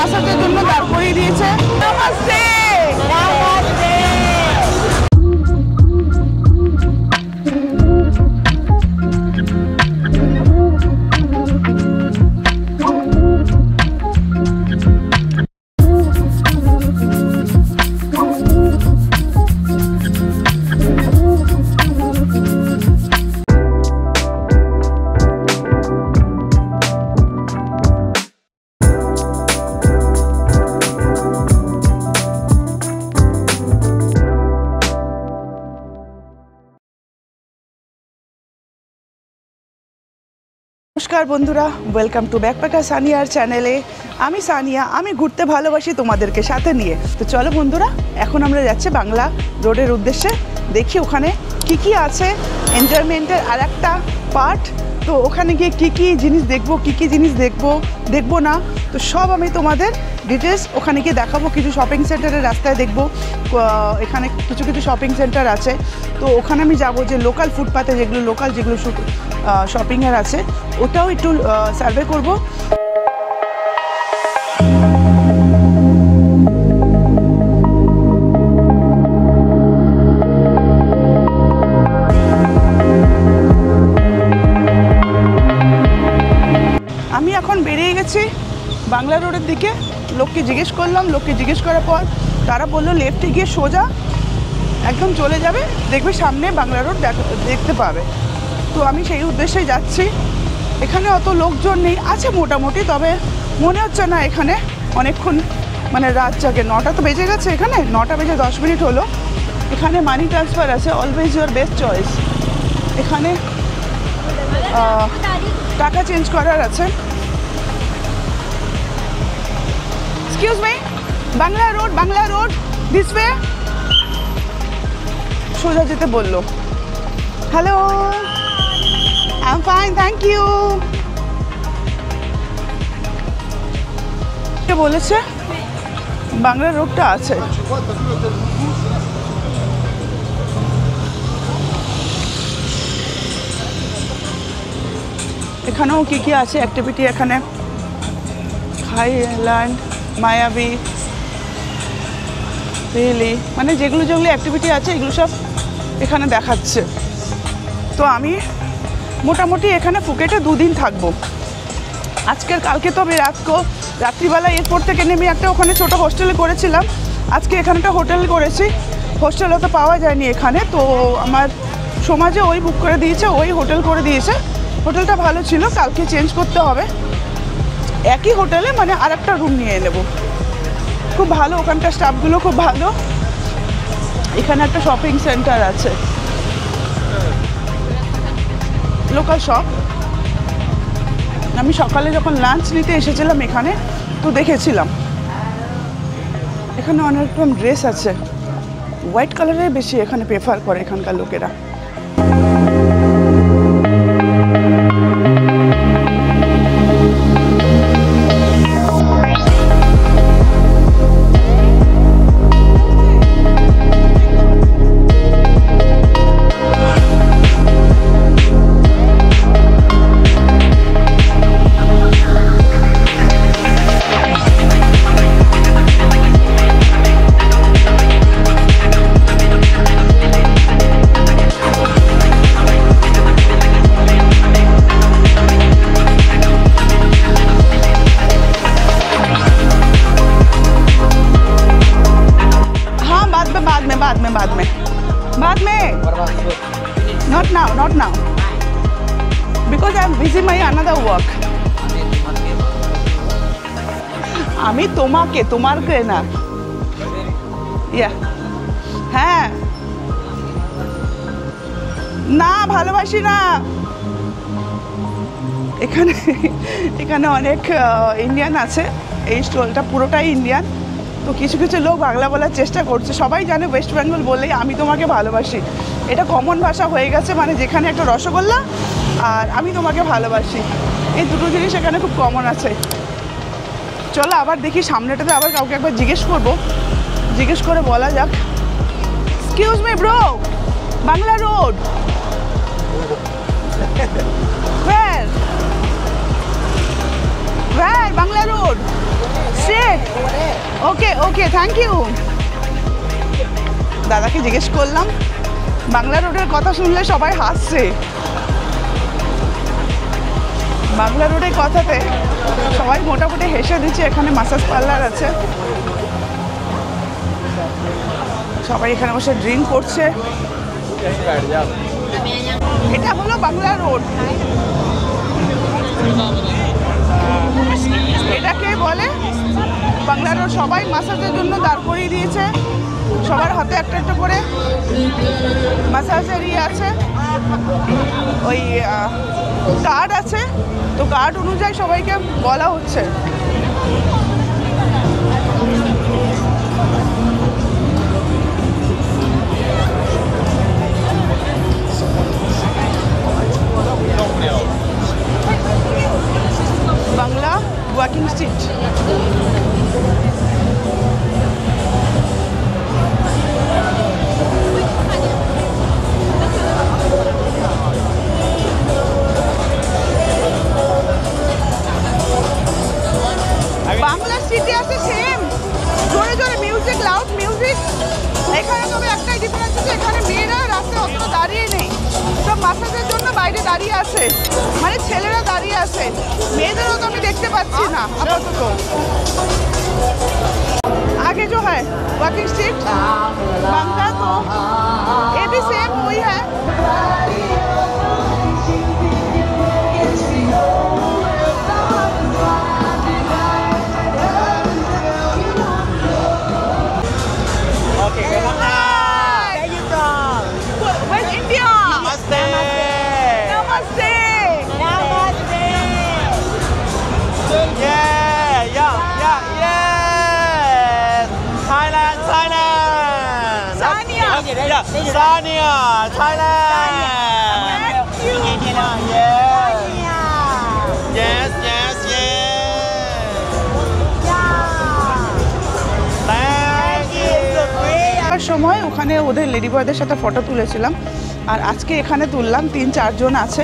মাসাজের জন্য দাঁড় করিয়ে দিয়েছে। নমস্তে নমস্তে। নমস্কার বন্ধুরা, ওয়েলকাম টু ব্যাকপ্যাকার সানিয়ার চ্যানেলে। আমি সানিয়া, আমি ঘুরতে ভালোবাসি তোমাদেরকে সাথে নিয়ে। তো চলো বন্ধুরা, এখন আমরা যাচ্ছি বাংলা রোডের উদ্দেশ্যে। দেখি ওখানে কি কি আছে, এনজয়মেন্টের আর একটা পার্ট। তো ওখানে গিয়ে কী কী জিনিস দেখবো, কী কী জিনিস দেখবো না, তো সব আমি তোমাদের ডিটেলস ওখানে গিয়ে দেখাবো। কিছু শপিং সেন্টারের রাস্তায় দেখবো, এখানে কিছু কিছু শপিং সেন্টার আছে। তো ওখানে আমি যাবো, যে লোকাল ফুটপাতে যেগুলো শপিংয়ের আছে, ওটাও একটু সার্ভে করব। আমি এখন বেরিয়ে গেছি বাংলা রোডের দিকে। লোককে জিজ্ঞেস করলাম, জিজ্ঞেস করার পর তারা বললো লেফটে গিয়ে সোজা একদম চলে যাবে, দেখবে সামনে বাংলা রোড দেখতে পাবে। তো আমি সেই উদ্দেশ্যেই যাচ্ছি। এখানে অত লোকজন নেই, আছে মোটামুটি, তবে মনে হচ্ছে না এখানে অনেকক্ষণ, মানে রাত জাগে। 9টা তো বেজে গেছে, এখানে 9টা বেজে 10 মিনিট হলো। এখানে মানি ট্রান্সফার আছে, অলওয়েজ ইউর বেস্ট চয়েস। এখানে টাকা চেঞ্জ করার আছে। Excuse me, Bangla road this way. সোজা যেতে বললো। Hello, I am fine, thank you. কে বলেছে বাংলা রোডটা আছে? এখানেও কি কি আছে অ্যাক্টিভিটি, এখানে হাইল্যান্ড, মায়াবী, রেলি, মানে যেগুলো অ্যাক্টিভিটি আছে এগুলো সব এখানে দেখাচ্ছে। তো আমি মোটামুটি এখানে ফুকেটে 2 দিন থাকবো। কালকে তো আমি রাত্রিবেলা এয়ারপোর্ট থেকে নেমে একটা ওখানে ছোটো হোস্টেলে করেছিলাম। আজকে এখানে একটা হোটেল করেছি। হোস্টেলও তো পাওয়া যায়নি এখানে, তো আমার সমাজে ওই বুক করে দিয়েছে, ওই হোটেল করে দিয়েছে। হোটেলটা ভালো ছিল, কালকে চেঞ্জ করতে হবে। একই হোটেলে মানে আর একটা রুম নিয়ে নেব। খুব ভালো, ওখানকার স্টাফগুলো খুব ভালো। এখানে একটা শপিং সেন্টার আছে, লোকাল শপ। আমি সকালে যখন লাঞ্চ নিতে এসেছিলাম এখানে, তো দেখেছিলাম এখানে অনেক রকম ড্রেস আছে। হোয়াইট কালারের বেশি এখানে প্রেফার করে এখানকার লোকেরা। बाद में not now because I am busy my another work. আমি তোমাকে না, হ্যাঁ না, ভালোবাসি না। এখানে অনেক ইন্ডিয়ান আছে। এই স্টলটা পুরোটাই ইন্ডিয়ান। তো কিছু কিছু লোক বাংলা বলার চেষ্টা করছে। সবাই জানে ওয়েস্ট বেঙ্গল বলেই আমি তোমাকে ভালোবাসি, এটা কমন ভাষা হয়ে গেছে। মানে যেখানে একটা রসগোল্লা আর আমি তোমাকে ভালোবাসি, এই দুটো জিনিস এখানে খুব কমন আছে। চলো আবার দেখি সামনেটাতে, আবার কাউকে একবার জিজ্ঞেস করে বলা যাক। Excuse me bro, Bangla Road where Bangla Road? Straight okay okay thank you. দাদাকে জিজ্ঞেস করলাম, বাংলা রোডের কথা শুনলে সবাই হাসছে। বাংলা রোডের কথাতে সবাই মোটামুটি হেসে দিচ্ছে। এখানে মাসাজ পার্লার আছে, সবাই এখানে বসে ড্রিঙ্ক করছে। এটা হলো বাংলা রোড। এটাকে বলে বাংলা রোড। সবাই মাসাজের জন্য দাঁড় করিয়ে দিয়েছে, সবার হাতে একটা একটা করে মাসাজের আছে, ওই কার্ড আছে, তো কার্ড অনুযায়ী সবাইকে বলা হচ্ছে। Bangla walking street. বাংলা স্ট্রিটে আছে সেম, জোরে জোরে মিউজিক, লাউড মিউজিক। এখানে তবে একটাই ডিফারেন্স আছে, এখানে মেয়েরা রাস্তায় অতটা দাঁড়িয়ে নেই, সব মাসাজের জন্য বাইরে দাঁড়িয়ে আছে, মানে ছেলেরা দাঁড়িয়ে আছে। মেয়েদেরও তো আমি দেখতে পাচ্ছি না আপাতত। आगे जो है वॉकिंग स्ट्रीट बांग्ला, तो ये भी सेम वही है। Okay, where you from? West India. Namaste. Namaste. Namaste. Yeah, yeah, yeah, yes. Thailand, Thailand. Sania. Yeah, Sania, Thailand. Thank you. Yes. Yeah. Yes, yes, yes. Thank you. সময় ওখানে ওদের lady বয়দের সাথে photo তুলেছিলাম, আর আজকে এখানে তুললাম। 3-4 জন আছে,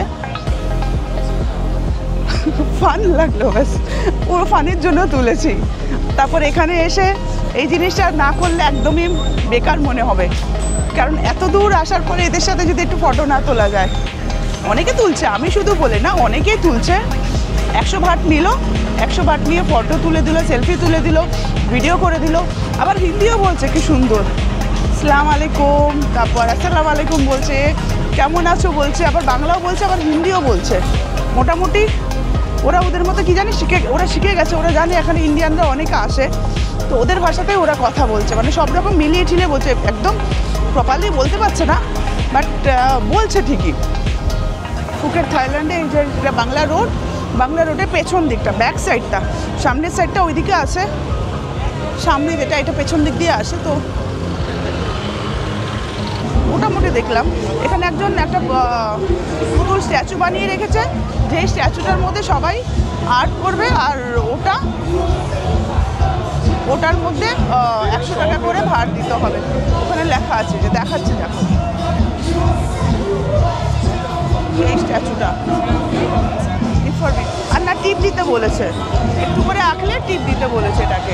ফান লাগলো, ব্যাস পুরো ফানের জন্য তুলেছি। তারপর এখানে এসে এই জিনিসটা না করলে একদমই বেকার মনে হবে, কারণ এত দূর আসার পরে এদের সাথে যদি একটু ফটো না তোলা যায়। অনেকে তুলছে, আমি শুধু বলি না, অনেকেই তুলছে। 100 ভাট নিল, 100 ভাট নিয়ে ফটো তুলে দিল, সেলফি তুলে দিল, ভিডিও করে দিল, আবার হিন্দিও বলছে কি সুন্দর, আসসালাম আলাইকুম, তারপর আসসালামু আলাইকুম বলছে, কেমন আছো বলছে, আবার বাংলাও বলছে, আবার হিন্দিও বলছে। মোটামুটি ওরা ওদের মতো কি জানি শিখে গেছে, ওরা জানে এখানে ইন্ডিয়ানরা অনেকে আসে, তো ওদের ভাষাতেই ওরা কথা বলছে, মানে সব রকম মিলিয়ে ঠিলিয়ে বলছে। একদম প্রপারলি বলতে পারছে না, বাট বলছে ঠিকই। ফুকেট থাইল্যান্ডে এই যে বাংলা রোড, বাংলা রোডের পেছন দিকটা, ব্যাক সাইডটা, সামনের সাইডটা ওইদিকে আছে, সামনে যেটা এটা পেছন দিক দিয়ে আসে। তো মোটামুটি দেখলাম এখানে একজন একটা পুতুল স্ট্যাচু বানিয়ে রেখেছে, যেই স্ট্যাচুটার মধ্যে সবাই আর্ট করবে, আর ওটার মধ্যে 100 টাকা করে ভাড় দিতে হবে। ওখানে লেখা আছে, যে দেখাচ্ছে, দেখো এই স্ট্যাচুটা। আর না টিপ দিতে বলেছে, একটু করে আঁকলে টিপ দিতে বলেছে এটাকে।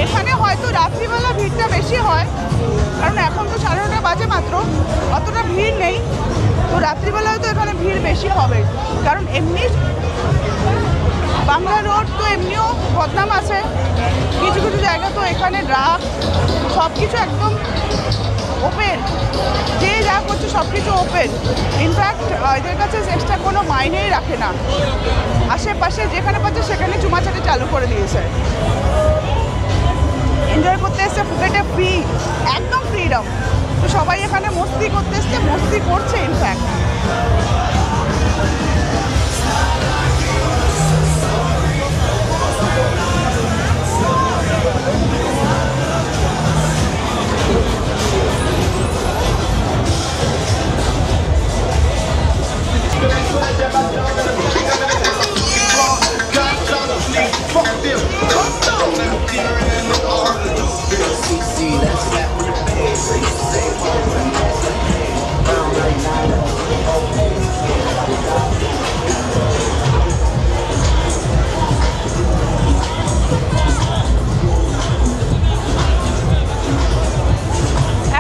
এখানে হয়তো রাত্রিবেলা ভিড়টা বেশি হয়, কারণ এখন তো 9:30 বাজে মাত্র, অতটা ভিড় নেই। তো রাত্রিবেলাও তো এখানে ভিড় বেশি হবে, কারণ এমনি বাংলা রোড তো এমনিও বদনাম আছে, কিছু কিছু জায়গা তো এখানে ড্রাগ সব কিছু একদম ওপেন, যে যা করছে সব কিছু ওপেন। ইনফ্যাক্ট এদের কাছে এক্সট্রা কোনো মাইনেই রাখে না, আশেপাশে যেখানে পাচ্ছে সেখানে চুমাচাটি চালু করে দিয়েছে। এনজয় করতে এসে ফুকেটে ফ্রি, একদম ফ্রিডম, তো সবাই এখানে মস্তি করতে এসছে, মস্তি করছে ইনফ্যাক্ট।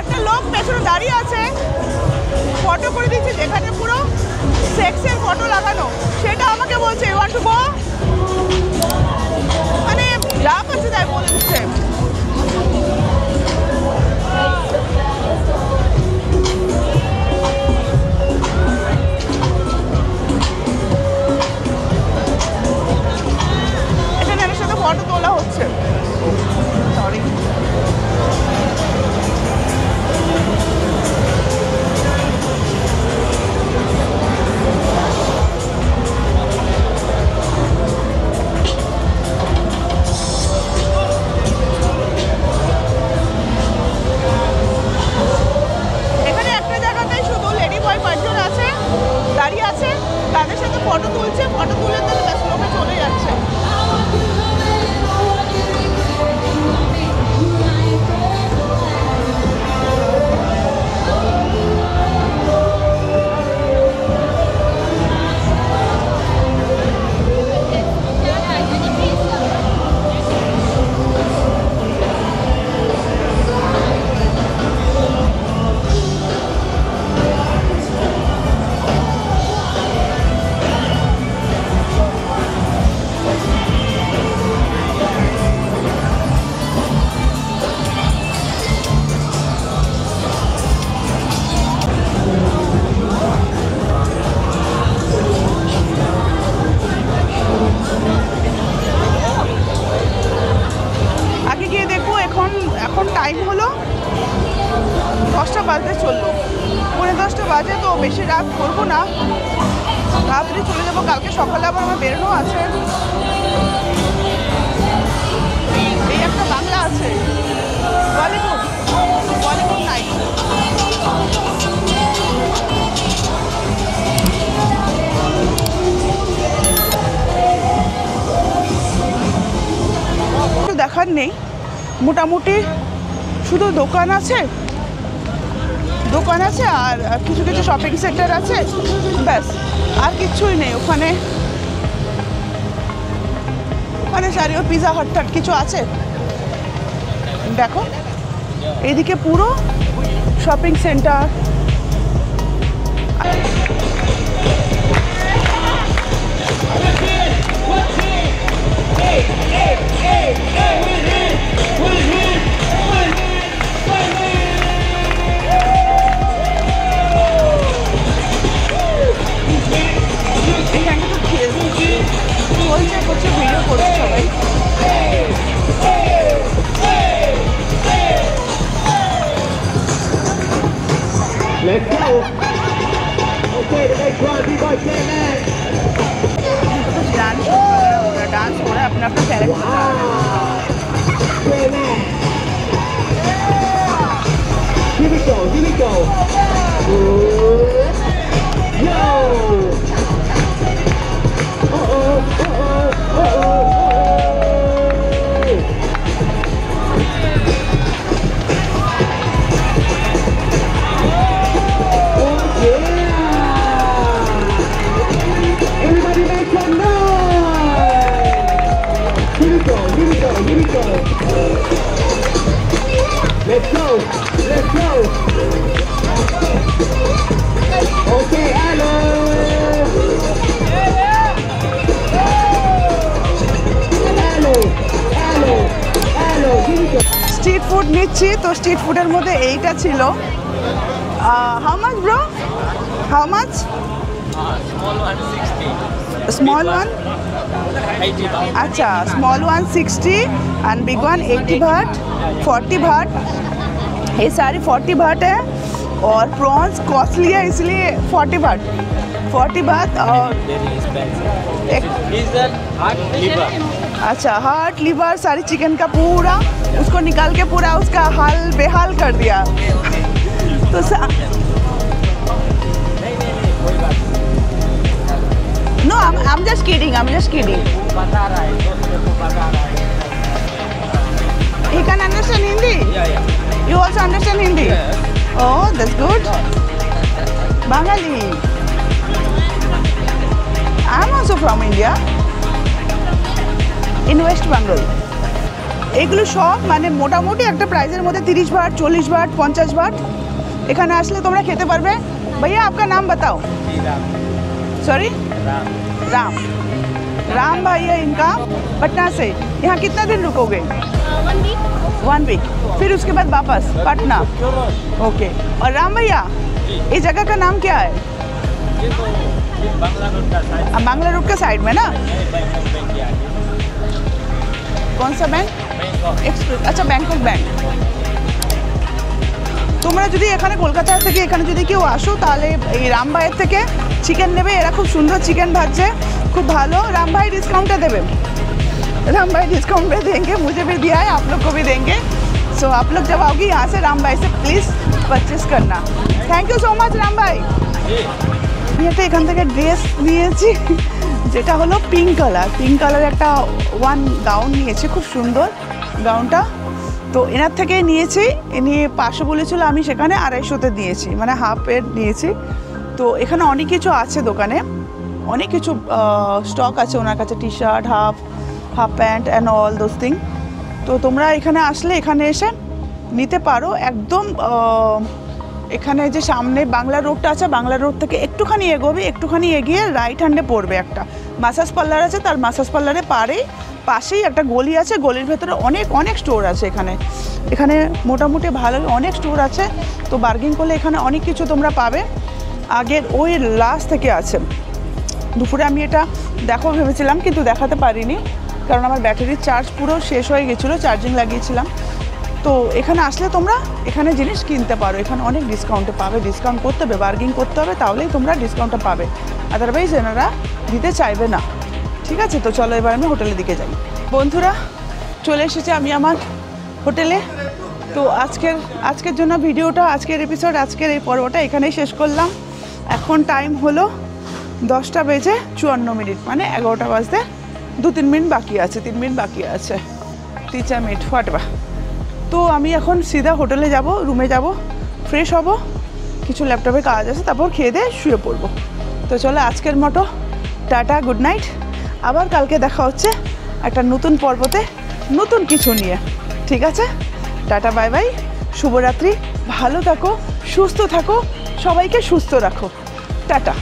একটা লোক পেছনে দাঁড়িয়ে আছে, ফটো করে দিচ্ছে যেখানে পুরো সেক্সের ফটো লাগানো, সেটা আমাকে বলছে ইউ ওয়ান্ট টু গো, মানে যা পাচ্ছে তাই বলে দিচ্ছে। এখানে আমার সাথে ফটো তোলা হচ্ছে, সরি। এখানে একটা জায়গাতেই শুধু লেডি বয় পাঁচজন আছে, দাঁড়িয়ে আছে, তাদের সাথে ফটো তুলছে, ফটো তুলে তাহলে ব্যাস লোকে চলে যাচ্ছে। আগে গিয়ে দেখবো, এখন টাইম হলো 10টা বাজতে চললো, 10:45 বাজে, তো বেশি রাত করবো না, তাড়াতাড়ি চলে যাবো। কালকে সকালে আবার আমার বেরোনো আছে। এই একটা বাংলা আছে, বলিউড নাইট। দেখার নেই, মোটামুটি শুধু দোকান আছে আর কিছু কিছু শপিং সেন্টার আছে, ব্যাস আর কিচ্ছুই নেই। ওখানে চারিও পিৎজা হাট টাট কিছু আছে, দেখো এদিকে পুরো শপিং সেন্টার। বলছে ভিডিও করছে সবাই। Let's go. Okay, the next one, B-boy K-Man. Dance हो रहा है अपना character. K-Man. Here we go, here we go. Yo. Let's go. Okay, hello. Street food নিচ্ছি, তো স্ট্রিট ফুডের মধ্যে এইটা ছিল। How much bro, how much? Small one? 80 baht. अच्छा, small one 60 and big one 80 baht, 40 baht। ये सारी 40 baht है। और प्रॉन्स कॉस्टली है इसलिए 40 बात और Very expensive. एक Is that heart liver? अच्छा हार्ट लिवर सारी चिकन का पूरा उसको निकाल के पूरा उसका हाल बेहाल कर दिया तो no I am just kidding बता रहा है, दोस्त मेरे को बता रहा है. He can understand Hindi? Yeah, yeah. You also understand Hindi? Yeah. Oh, that's good. Bengali. I'm also from India. In West Bengal. এগুলো সব মানে মোটামুটি একটা প্রাইজের মধ্যে 30 বাট 40 বাট 50 বাট এখানে আসলে তোমরা খেতে পারবে भैया आपका नाम बताओ सॉरी राम राम भाई है इनका पटना से यहाँ कितना दिन रुकोगे 1 वीक फिर उसके बाद वापस पटना ओके और राम भैया इस जगह का नाम क्या है ये तो बांग्ला रोड का साइड बांग्ला रोड का साइड में ना बैंकॉक बैंक के आगे. कौन सा बैंक बैंकॉक. এক্সপ্রেস আচ্ছা ব্যাংকক ব্যাংক তোমরা যদি এখানে কলকাতা থেকে এখানে যদি কেউ আসো তাহলে এই রাম ভাইয়ের থেকে চিকেন নেবে এরা খুব সুন্দর চিকেন ভাজছে খুব ভালো राम भाई डिस्काउंट देवे राम भाई डिस्काउंट में देंगे मुझे भी दिया है आप लोग को भी देंगे सो आप लोग जब आओगी यहाँ से राम भाई से प्लीज़ परचेस करना thank you so much Ram भाई আমি একটা এখান থেকে ড্রেস নিয়েছি যেটা হলো পিঙ্ক কালার একটা ওয়ান গাউন নিয়েছি খুব সুন্দর গাউনটা তো এনার থেকেই নিয়েছি ইনি 500 বলেছিল আমি সেখানে 250-তে দিয়েছি মানে হাফের নিয়েছি তো এখানে অনেক কিছু আছে দোকানে অনেক কিছু স্টক আছে ওনার কাছে T shirt half pant and all those thing তো তোমরা এখানে আসলে এখানে এসে নিতে পারো একদম এখানে যে সামনে বাংলা রোডটা আছে বাংলা রোড থেকে একটুখানি এগোবে একটুখানি এগিয়ে রাইট হ্যান্ডে পড়বে একটা মাসাজ পার্লার আছে তার মাসাজ পার্লারের পাশেই একটা গলি আছে গলির ভেতরে অনেক স্টোর আছে এখানে মোটামুটি ভালো অনেক স্টোর আছে তো বার্গেন করলে এখানে অনেক কিছু তোমরা পাবে আগের ওই লাস্ট থেকে আছে দুপুরে আমি এটা দেখো ভেবেছিলাম কিন্তু দেখাতে পারিনি কারণ আমার ব্যাটারির চার্জ পুরো শেষ হয়ে গেছিলো চার্জিং লাগিয়েছিলাম তো এখানে আসলে তোমরা এখানে জিনিস কিনতে পারো এখানে অনেক ডিসকাউন্টে পাবে ডিসকাউন্ট করতে হবে বার্গেন করতে হবে তাহলেই তোমরা ডিসকাউন্টটা পাবে আদারওয়াইজ এনারা দিতে চাইবে না ঠিক আছে তো চলো এবার আমি হোটেলের দিকে যাই বন্ধুরা চলে এসেছি আমি আমার হোটেলে তো আজকের জন্য ভিডিওটা আজকের এপিসোড আজকের এই পর্বটা এখানেই শেষ করলাম এখন টাইম হলো 10:54 মানে 11টা বাজতে 2-3 মিনিট বাকি আছে 3 মিনিট বাকি আছে 3-4 মিনিট ফাটবা তো আমি এখন সিধা হোটেলে যাব রুমে যাব ফ্রেশ হব কিছু ল্যাপটপে কাজ আছে তারপর খেয়ে দিয়ে শুয়ে পড়বো তো চলো আজকের মতো টাটা গুড নাইট আবার কালকে দেখা হচ্ছে একটা নতুন পর্বতে নতুন কিছু নিয়ে ঠিক আছে টাটা বাই বাই শুভরাত্রি ভালো থাকো সুস্থ থাকো সবাইকে সুস্থ রাখো টাটা